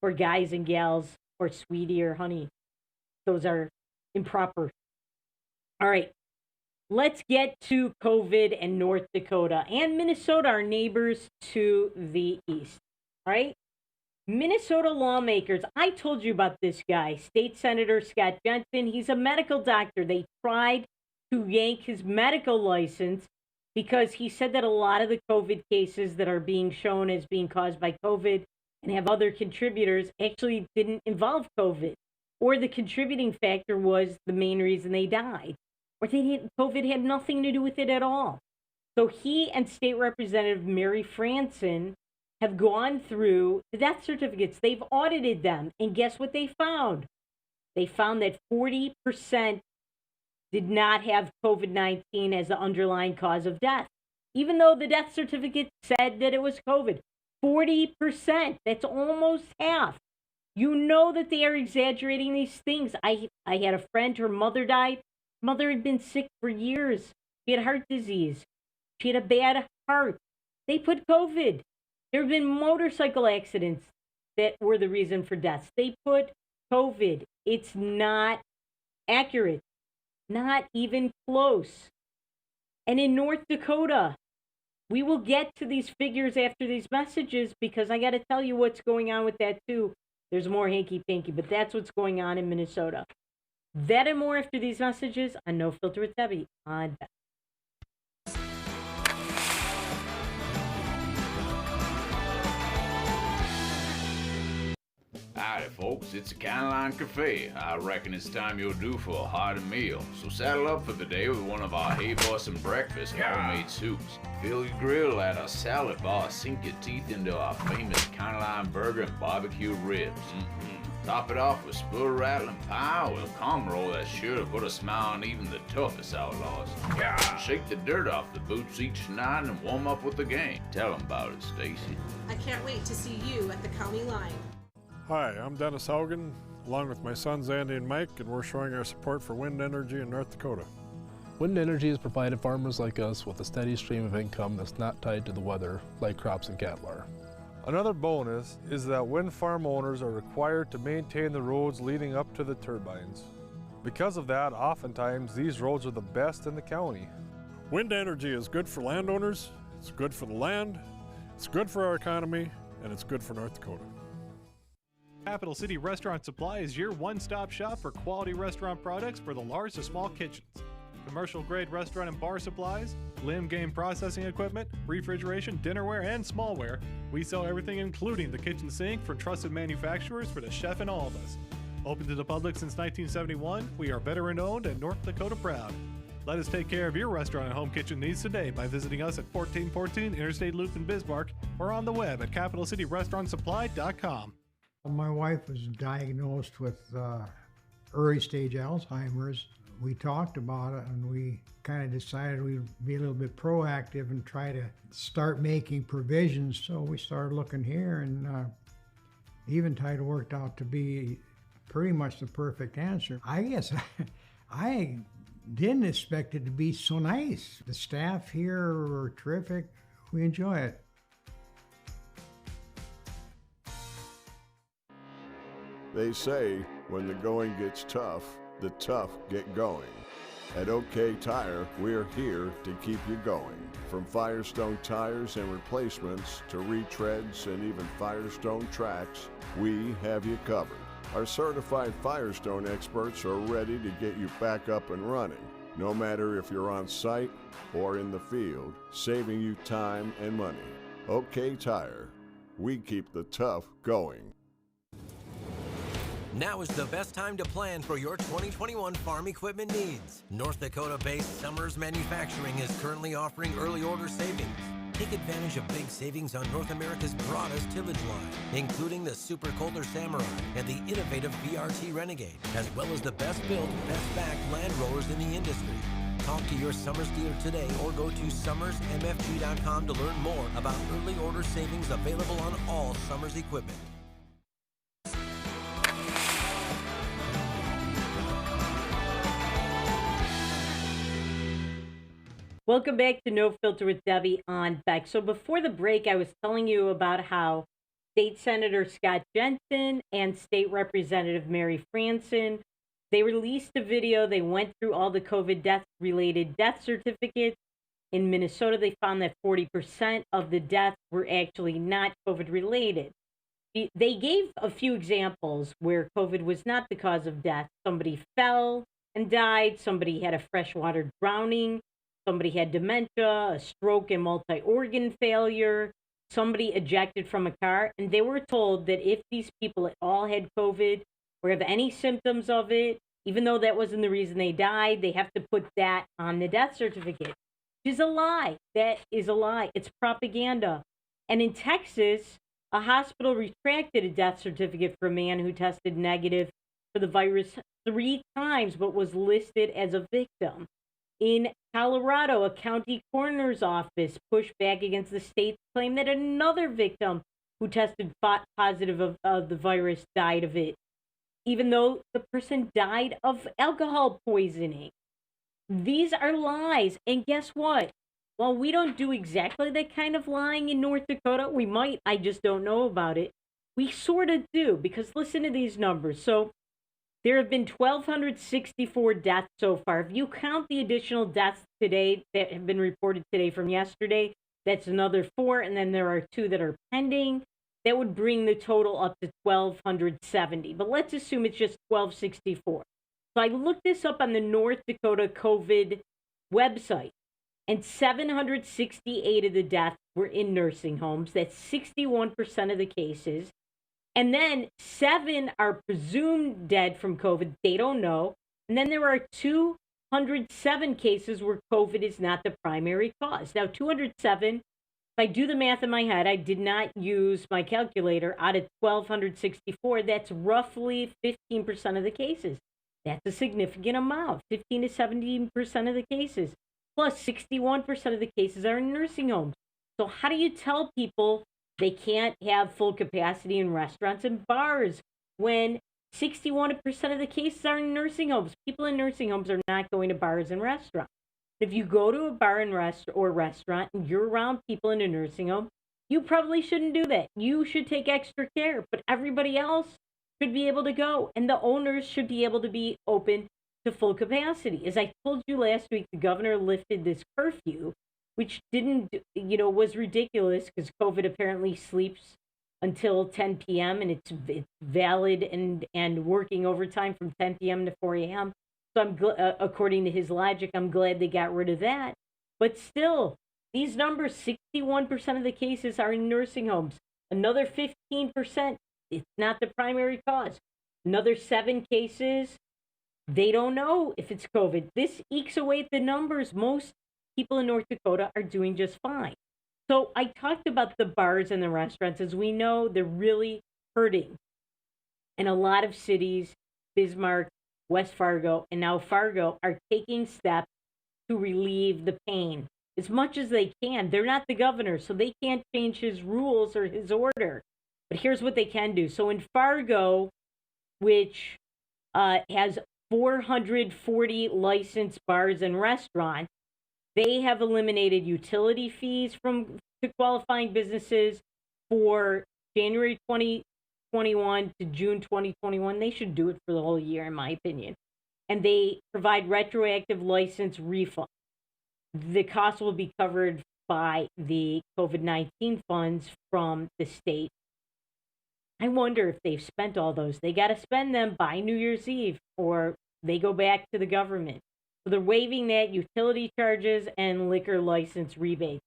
or guys and gals or sweetie or honey. Those are improper. All right. Let's get to COVID and North Dakota and Minnesota, our neighbors to the east. All right. Minnesota lawmakers, I told you about this guy, State Senator Scott Jensen. He's a medical doctor. They tried to yank his medical license because he said that a lot of the COVID cases that are being shown as being caused by COVID and have other contributors actually didn't involve COVID, or the contributing factor was the main reason they died, or COVID had nothing to do with it at all. So he and State Representative Mary Franson have gone through the death certificates. They've audited them, and guess what they found? They found that 40% did not have COVID-19 as the underlying cause of death, even though the death certificate said that it was COVID. 40%, that's almost half. You know that they are exaggerating these things. I had a friend, her mother died. Mother had been sick for years. She had heart disease. She had a bad heart. They put COVID. There have been motorcycle accidents that were the reason for deaths. They put COVID. It's not accurate, not even close. And in North Dakota, we will get to these figures after these messages because I got to tell you what's going on with that too. There's more hanky-panky, but that's what's going on in Minnesota. That and more after these messages on No Filter with Debbie on Beck. Howdy, folks. It's a Caroline Cafe. I reckon it's time you're due for a hearty meal. So saddle up for the day with one of our Hey Boston breakfast homemade soups. Fill your grill at our salad bar. Sink your teeth into our famous Caroline burger and barbecue ribs. Top it off with spur rattling pie with a calm roll that's sure to put a smile on even the toughest outlaws. Shake the dirt off the boots each night and warm up with the gang. Tell them about it, Stacy. I can't wait to see you at the county line. Hi, I'm Dennis Haugen, along with my sons Andy and Mike, and we're showing our support for wind energy in North Dakota. Wind energy has provided farmers like us with a steady stream of income that's not tied to the weather like crops and cattle are. Another bonus is that wind farm owners are required to maintain the roads leading up to the turbines. Because of that, oftentimes these roads are the best in the county. Wind energy is good for landowners, it's good for the land, it's good for our economy, and it's good for North Dakota. Capital City Restaurant Supply is your one-stop shop for quality restaurant products for the large to small kitchens. Commercial-grade restaurant and bar supplies, limb game processing equipment, refrigeration, dinnerware, and smallware. We sell everything including the kitchen sink for trusted manufacturers for the chef and all of us. Open to the public since 1971, we are veteran-owned and North Dakota proud. Let us take care of your restaurant and home kitchen needs today by visiting us at 1414 Interstate Loop in Bismarck or on the web at capitalcityrestaurantsupply.com. My wife was diagnosed with early stage Alzheimer's. We talked about it and we kind of decided we'd be a little bit proactive and try to start making provisions. So we started looking here, and Eventide worked out to be pretty much the perfect answer. I guess I didn't expect it to be so nice. The staff here are terrific. We enjoy it. They say when the going gets tough, the tough get going. At OK Tire, we're here to keep you going. From Firestone tires and replacements to retreads and even Firestone tracks, we have you covered. Our certified Firestone experts are ready to get you back up and running, no matter if you're on site or in the field, saving you time and money. OK Tire, we keep the tough going. Now is the best time to plan for your 2021 farm equipment needs. North Dakota-based Summers Manufacturing is currently offering early order savings. Take advantage of big savings on North America's broadest tillage line, including the Super Coulter Samurai and the innovative VRT Renegade, as well as the best-built, best-backed land rollers in the industry. Talk to your Summers dealer today or go to summersmfg.com to learn more about early order savings available on all Summers equipment. Welcome back to No Filter with Debbie on Beck. So before the break, I was telling you about how State Senator Scott Jensen and State Representative Mary Franson, they released a video. They went through all the COVID death-related death certificates. In Minnesota, they found that 40% of the deaths were actually not COVID-related. They gave a few examples where COVID was not the cause of death. Somebody fell and died. Somebody had a freshwater drowning. Somebody had dementia, a stroke, and multi-organ failure. Somebody ejected from a car. And they were told that if these people at all had COVID or have any symptoms of it, even though that wasn't the reason they died, they have to put that on the death certificate. Which is a lie. That is a lie. It's propaganda. And in Texas, a hospital retracted a death certificate for a man who tested negative for the virus 3 times but was listed as a victim. In Colorado, a county coroner's office pushed back against the state's claim that another victim who tested positive of the virus died of it, even though the person died of alcohol poisoning. These are lies. And guess what? while we don't do exactly that kind of lying in North Dakota, we might, I just don't know about it. We sort of do, because listen to these numbers. So there have been 1,264 deaths so far. If you count the additional deaths today that have been reported today from yesterday, that's another 4, and then there are 2 that are pending. That would bring the total up to 1,270. But let's assume it's just 1,264. So I looked this up on the North Dakota COVID website, and 768 of the deaths were in nursing homes. That's 61% of the cases. And then 7 are presumed dead from COVID. They don't know. And then there are 207 cases where COVID is not the primary cause. Now, 207, if I do the math in my head, I did not use my calculator, out of 1,264, that's roughly 15% of the cases. That's a significant amount, 15 to 17% of the cases. Plus, 61% of the cases are in nursing homes. So how do you tell people they can't have full capacity in restaurants and bars when 61% of the cases are in nursing homes? People in nursing homes are not going to bars and restaurants. If you go to a bar and restaurant and you're around people in a nursing home, you probably shouldn't do that. You should take extra care, but everybody else should be able to go, and the owners should be able to be open to full capacity. As I told you last week, the governor lifted this curfew, which was ridiculous because COVID apparently sleeps until 10 p.m. and it's valid and working overtime from 10 p.m. to 4 a.m. So according to his logic, I'm glad they got rid of that. But still, these numbers, 61% of the cases are in nursing homes. Another 15%, it's not the primary cause. Another 7 cases, they don't know if it's COVID. This ekes away at the numbers. Most people in North Dakota are doing just fine. So I talked about the bars and the restaurants. As we know, they're really hurting. And a lot of cities, Bismarck, West Fargo, and now Fargo, are taking steps to relieve the pain as much as they can. They're not the governor, so they can't change his rules or his order. But here's what they can do. So in Fargo, which has 440 licensed bars and restaurants, they have eliminated utility fees to qualifying businesses for January 2021 to June 2021. They should do it for the whole year, in my opinion. And they provide retroactive license refund. The cost will be covered by the COVID-19 funds from the state. I wonder if they've spent all those. They got to spend them by New Year's Eve, or they go back to the government. So they're waiving that utility charges and liquor license rebate.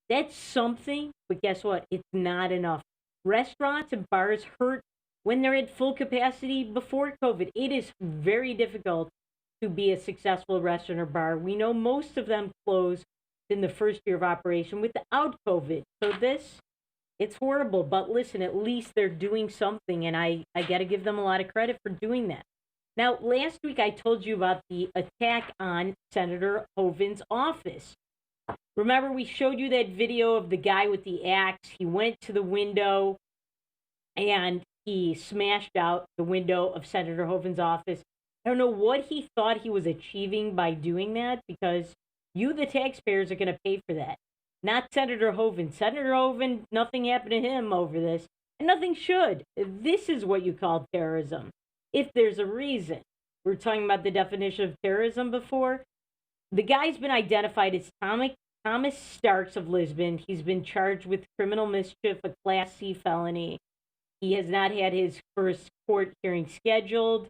That's something, but guess what? It's not enough. Restaurants and bars hurt when they're at full capacity before COVID. It is very difficult to be a successful restaurant or bar. We know most of them closed in the first year of operation without COVID. So it's horrible. But listen, at least they're doing something, and I got to give them a lot of credit for doing that. Now, last week I told you about the attack on Senator Hovind's office. Remember, we showed you that video of the guy with the axe. He went to the window and he smashed out the window of Senator Hovind's office. I don't know what he thought he was achieving by doing that, because you, the taxpayers, are going to pay for that. Not Senator Hovind. Senator Hovind, nothing happened to him over this, and nothing should. This is what you call terrorism, if there's a reason. We were talking about the definition of terrorism before. The guy's been identified as Thomas Starks of Lisbon. He's been charged with criminal mischief, a Class C felony. He has not had his first court hearing scheduled.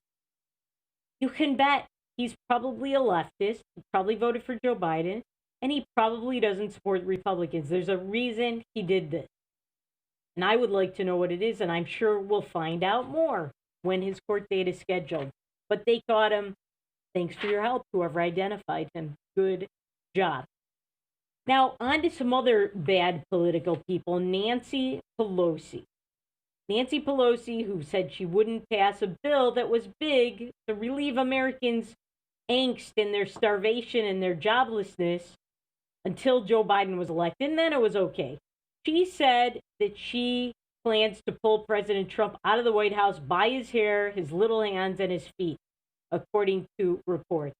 You can bet he's probably a leftist. He probably voted for Joe Biden, and he probably doesn't support Republicans. There's a reason he did this. And I would like to know what it is, and I'm sure we'll find out more when his court date is scheduled. But they caught him. Thanks for your help, whoever identified him. Good job. Now, on to some other bad political people. Nancy Pelosi. Nancy Pelosi, who said she wouldn't pass a bill that was big to relieve Americans' angst and their starvation and their joblessness until Joe Biden was elected, and then it was okay. She said that she plans to pull President Trump out of the White House by his hair, his little hands, and his feet, according to reports.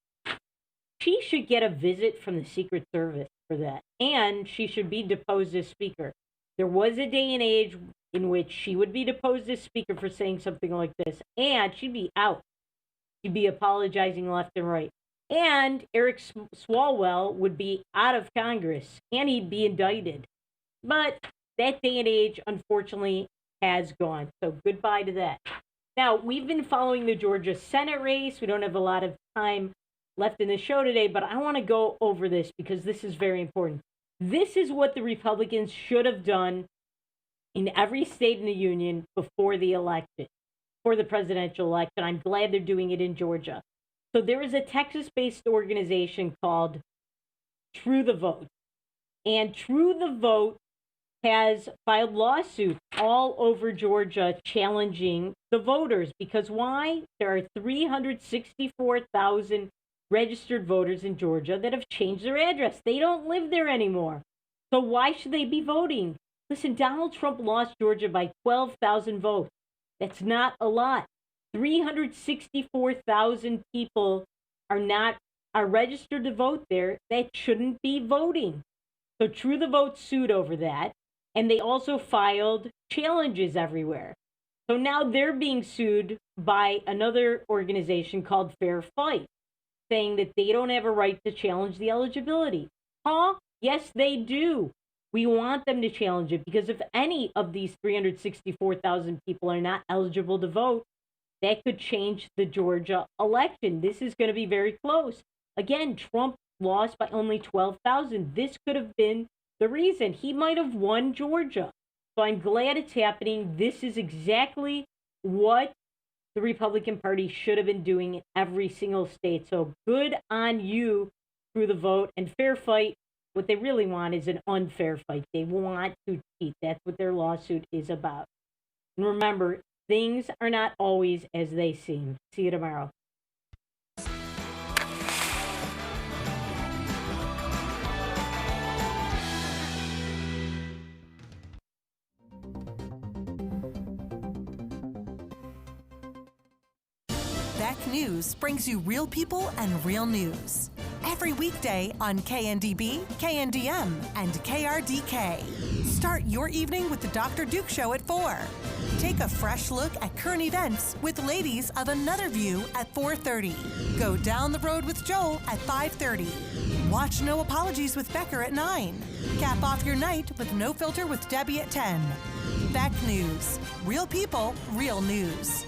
She should get a visit from the Secret Service. for that. And she should be deposed as speaker. There was a day and age in which she would be deposed as speaker for saying something like this, and she'd be out. She'd be apologizing left and right. And Eric Swalwell would be out of Congress, and he'd be indicted. But that day and age, unfortunately, has gone. So goodbye to that. Now, we've been following the Georgia Senate race. We don't have a lot of time left in the show today, but I want to go over this because this is very important. This is what the Republicans should have done in every state in the union before the election, for the presidential election. I'm glad they're doing it in Georgia. So there is a Texas-based organization called True the Vote. And True the Vote has filed lawsuits all over Georgia challenging the voters. Because why? There are 364,000 registered voters in Georgia that have changed their address. They don't live there anymore. So why should they be voting? Listen, Donald Trump lost Georgia by 12,000 votes. That's not a lot. 364,000 people are registered to vote there that shouldn't be voting. So True the Vote sued over that, and they also filed challenges everywhere. So now they're being sued by another organization called Fair Fight, saying that they don't have a right to challenge the eligibility. Huh? Yes, they do. We want them to challenge it, because if any of these 364,000 people are not eligible to vote, that could change the Georgia election. This is going to be very close. Again, Trump lost by only 12,000. This could have been the reason. He might have won Georgia. So I'm glad it's happening. This is exactly what the Republican Party should have been doing in every single state. So good on you, Through the Vote. And Fair Fight, what they really want is an unfair fight. They want to cheat. That's what their lawsuit is about. And remember, things are not always as they seem. See you tomorrow. Beck News brings you real people and real news. Every weekday on KNDB, KNDM, and KRDK. Start your evening with the Dr. Duke Show at 4. Take a fresh look at current events with Ladies of Another View at 4:30. Go down the road with Joel at 5:30. Watch No Apologies with Becker at 9. Cap off your night with No Filter with Debbie at 10. Beck News. Real people, real news.